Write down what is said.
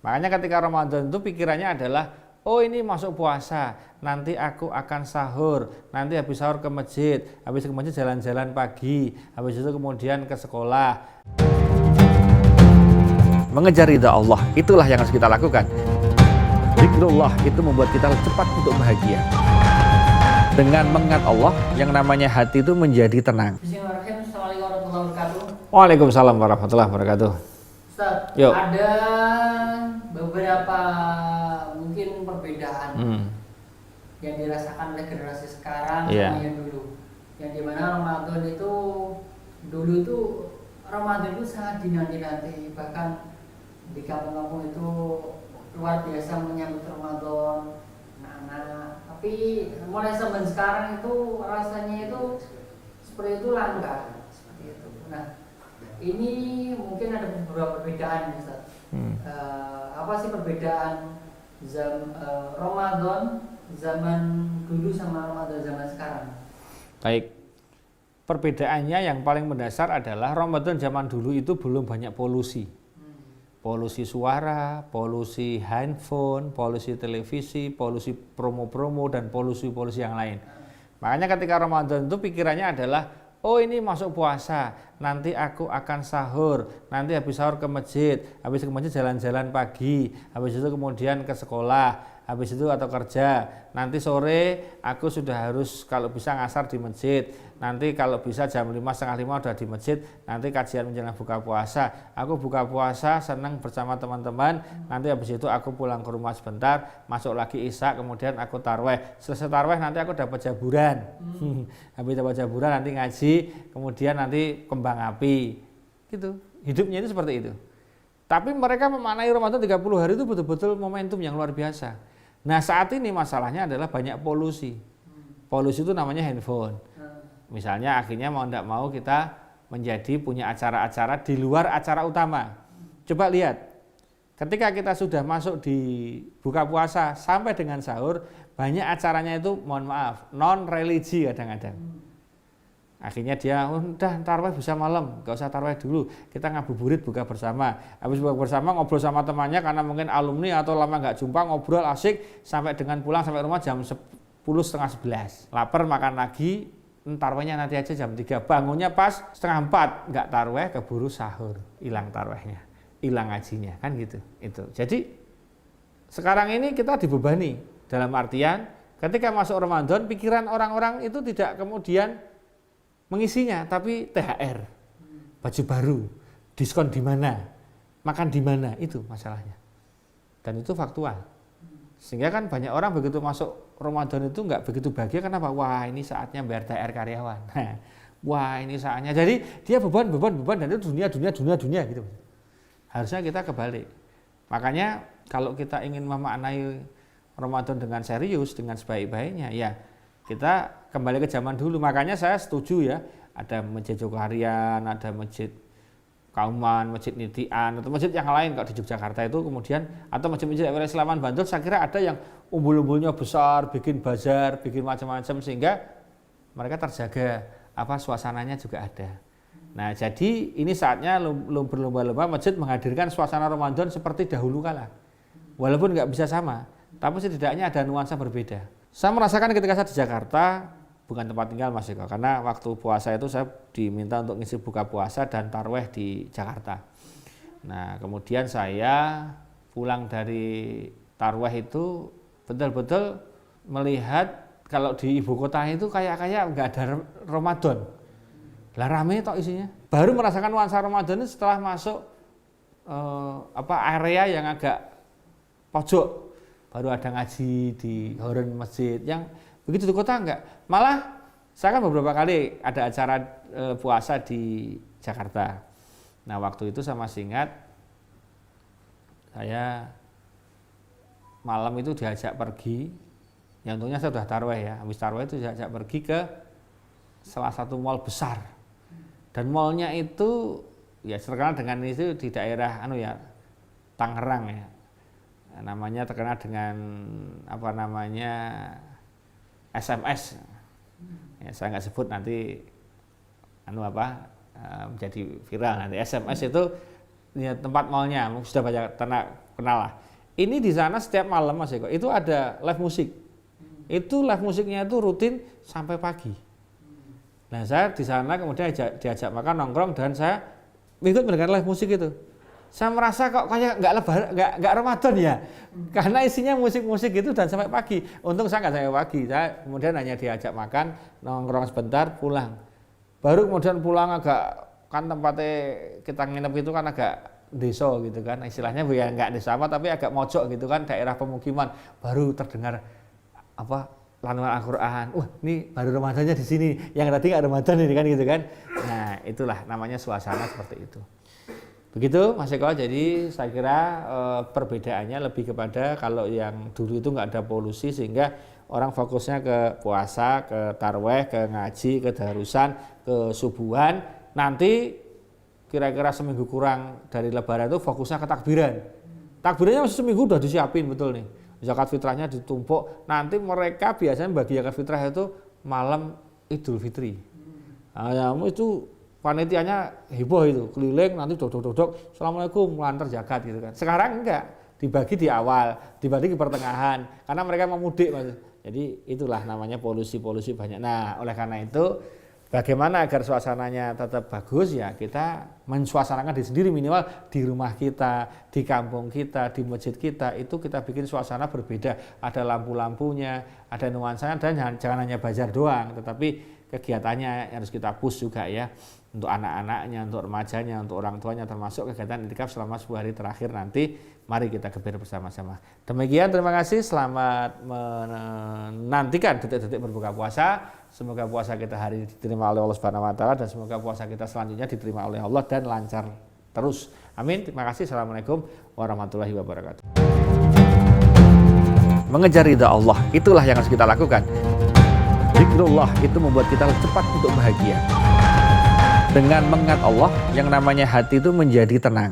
Makanya ketika Ramadan itu pikirannya adalah, oh ini masuk puasa, nanti aku akan sahur, nanti habis sahur ke masjid, habis ke masjid jalan-jalan pagi, habis itu kemudian ke sekolah. Mengejar ridha Allah, itulah yang harus kita lakukan. Zikrullah itu membuat kita cepat untuk bahagia. Dengan mengingat Allah, yang namanya hati itu menjadi tenang. Bismillahirrahmanirrahim. Assalamualaikum warahmatullahi wabarakatuh. Waalaikumsalam warahmatullahi wabarakatuh. Ustaz, Yuk. ada beberapa mungkin perbedaan yang dirasakan oleh generasi sekarang sama yang dulu. Yang dimana Ramadan itu dulu itu Ramadan itu sangat dinanti-nanti, bahkan di kampung-kampung itu luar biasa menyambut Ramadan, anak-anak. Tapi mulai zaman sekarang itu rasanya itu seperti itu langka, seperti itu. Nah, ini mungkin ada beberapa perbedaan, Ustaz. Apa sih perbedaan Ramadan zaman dulu sama Ramadan zaman sekarang? Baik, perbedaannya yang paling mendasar adalah Ramadan zaman dulu itu belum banyak polusi. Polusi suara, polusi handphone, polusi televisi, polusi promo-promo, dan polusi-polusi yang lain. Makanya ketika Ramadan itu pikirannya adalah, oh ini masuk puasa, nanti aku akan sahur, nanti habis sahur ke masjid, habis ke masjid jalan-jalan pagi, habis itu kemudian ke sekolah, habis itu atau kerja, nanti sore aku sudah harus kalau bisa ngasar di masjid, nanti kalau bisa jam 5, setengah 5 udah di masjid, nanti kajian menjelang buka puasa, aku buka puasa senang bersama teman-teman, nanti habis itu aku pulang ke rumah sebentar, masuk lagi isya, kemudian aku tarweh, selesai tarweh nanti aku dapat jaburan, habis dapat jaburan nanti ngaji, kemudian nanti kembang api, gitu, hidupnya itu seperti itu. Tapi mereka memaknai Ramadan 30 hari itu betul-betul momentum yang luar biasa. Nah saat ini masalahnya adalah banyak polusi. Polusi itu namanya handphone. Misalnya akhirnya mau tidak mau kita menjadi punya acara-acara di luar acara utama. Coba lihat, ketika kita sudah masuk di buka puasa sampai dengan sahur, banyak acaranya itu mohon maaf, non religi kadang-kadang. Akhirnya dia udah tarweh bisa malam, gak usah tarweh dulu, kita ngabuburit buka bersama. Habis buka bersama ngobrol sama temannya karena mungkin alumni atau lama gak jumpa, ngobrol asik sampai dengan pulang sampai rumah jam 10 setengah 11. Lapar makan lagi, tarwehnya nanti aja jam 3. Bangunnya pas setengah 4, gak tarweh keburu sahur, hilang tarwehnya, hilang ngajinya, kan gitu. Itu. Jadi sekarang ini kita dibebani dalam artian ketika masuk Ramadan pikiran orang-orang itu tidak kemudian mengisinya, tapi THR, baju baru, diskon di mana, makan di mana, itu masalahnya. Dan itu faktual. Sehingga kan banyak orang begitu masuk Ramadan itu nggak begitu bahagia, kenapa? Wah ini saatnya bayar THR karyawan. Wah ini saatnya. Jadi dia beban, dan itu dunia gitu. Harusnya kita kebalik. Makanya kalau kita ingin memaknai Ramadan dengan serius, dengan sebaik-baiknya, ya kita kembali ke zaman dulu. Makanya saya setuju ya, ada masjid Jogaharian, ada masjid Kauman, masjid Nitian, atau masjid yang lain kalau di Yogyakarta itu kemudian, atau masjid-masjid wilayah Islaman Bantul, saya kira ada yang umbul-umbulnya besar, bikin bazar, bikin macam-macam sehingga mereka terjaga, suasananya juga ada. Nah jadi ini saatnya berlomba-lomba masjid menghadirkan suasana Ramadan seperti dahulu kala. Walaupun nggak bisa sama, tapi setidaknya ada nuansa berbeda. Saya merasakan ketika saya di Jakarta, bukan tempat tinggal Mas Eko, karena waktu puasa itu saya diminta untuk ngisi buka puasa dan tarweh di Jakarta. Nah kemudian saya pulang dari tarweh itu betul-betul melihat kalau di ibu kota itu kayak nggak ada Ramadan. Lah rame toh isinya. Baru merasakan nuansa Ramadan itu setelah masuk area yang agak pojok. Baru ada ngaji di horen masjid, yang begitu di kota enggak. Malah saya kan beberapa kali ada acara puasa di Jakarta. Nah waktu itu saya masih ingat, saya malam itu diajak pergi, ya untungnya saya sudah tarweh ya, habis tarweh itu diajak pergi ke salah satu mal besar. Dan malnya itu ya terkenal dengan itu di daerah Tangerang ya. Namanya terkenal dengan SMS. Ya, saya nggak sebut nanti menjadi viral nanti. SMS itu ya, tempat malnya sudah banyak kenal lah. Ini di sana setiap malam Mas Eko itu ada live musik. Itu live musiknya itu rutin sampai pagi. Nah saya di sana kemudian diajak makan nongkrong dan saya ikut mendengar live musik itu. Saya merasa kok kayak nggak Ramadan ya, karena isinya musik-musik gitu dan sampai pagi. Untung saya nggak sampai pagi. Saya kemudian hanya diajak makan nongkrong sebentar pulang. Baru kemudian pulang agak kan tempatnya kita nginep itu kan agak desa gitu kan, istilahnya ya nggak desa apa tapi agak mojok gitu kan, daerah pemukiman. Baru terdengar apa lantunan Al-Quran. Wah ini baru Ramadannya di sini, yang tadi nggak Ramadan ini kan gitu kan. Nah itulah namanya suasana seperti itu. Begitu Mas Eko, jadi saya kira perbedaannya lebih kepada kalau yang dulu itu nggak ada polusi sehingga orang fokusnya ke puasa, ke tarweh, ke ngaji, ke darusan, ke subuhan. Nanti kira-kira seminggu kurang dari lebaran itu fokusnya ke takbiran. Takbirannya masih seminggu udah disiapin betul nih. Zakat fitrahnya ditumpuk. Nanti mereka biasanya bagi zakat fitrah itu malam Idul Fitri. Nah, itu panitianya heboh itu, keliling nanti dodok-dodok, Assalamualaikum lantar zakat gitu kan. Sekarang enggak, dibagi di awal, dibagi di pertengahan, karena mereka mau mudik Mas. Jadi itulah namanya polusi banyak. Nah, oleh karena itu bagaimana agar suasananya tetap bagus ya kita mensuasanakan diri sendiri, minimal di rumah kita, di kampung kita, di masjid kita itu kita bikin suasana berbeda, ada lampu-lampunya, ada nuansanya dan jangan hanya bazar doang, tetapi kegiatannya harus kita push juga ya, untuk anak-anaknya, untuk remajanya, untuk orang tuanya, termasuk kegiatan iktikaf selama 10 hari terakhir nanti. Mari kita gebir bersama-sama. Demikian, terima kasih, selamat menantikan detik-detik berbuka puasa. Semoga puasa kita hari ini diterima oleh Allah Subhanahu wa taala dan semoga puasa kita selanjutnya diterima oleh Allah dan lancar terus. Amin. Terima kasih. Assalamualaikum warahmatullahi wabarakatuh. Mengejar ridha Allah, itulah yang harus kita lakukan. Zikrullah itu membuat kita cepat untuk bahagia. Dengan mengingat Allah, yang namanya hati itu menjadi tenang.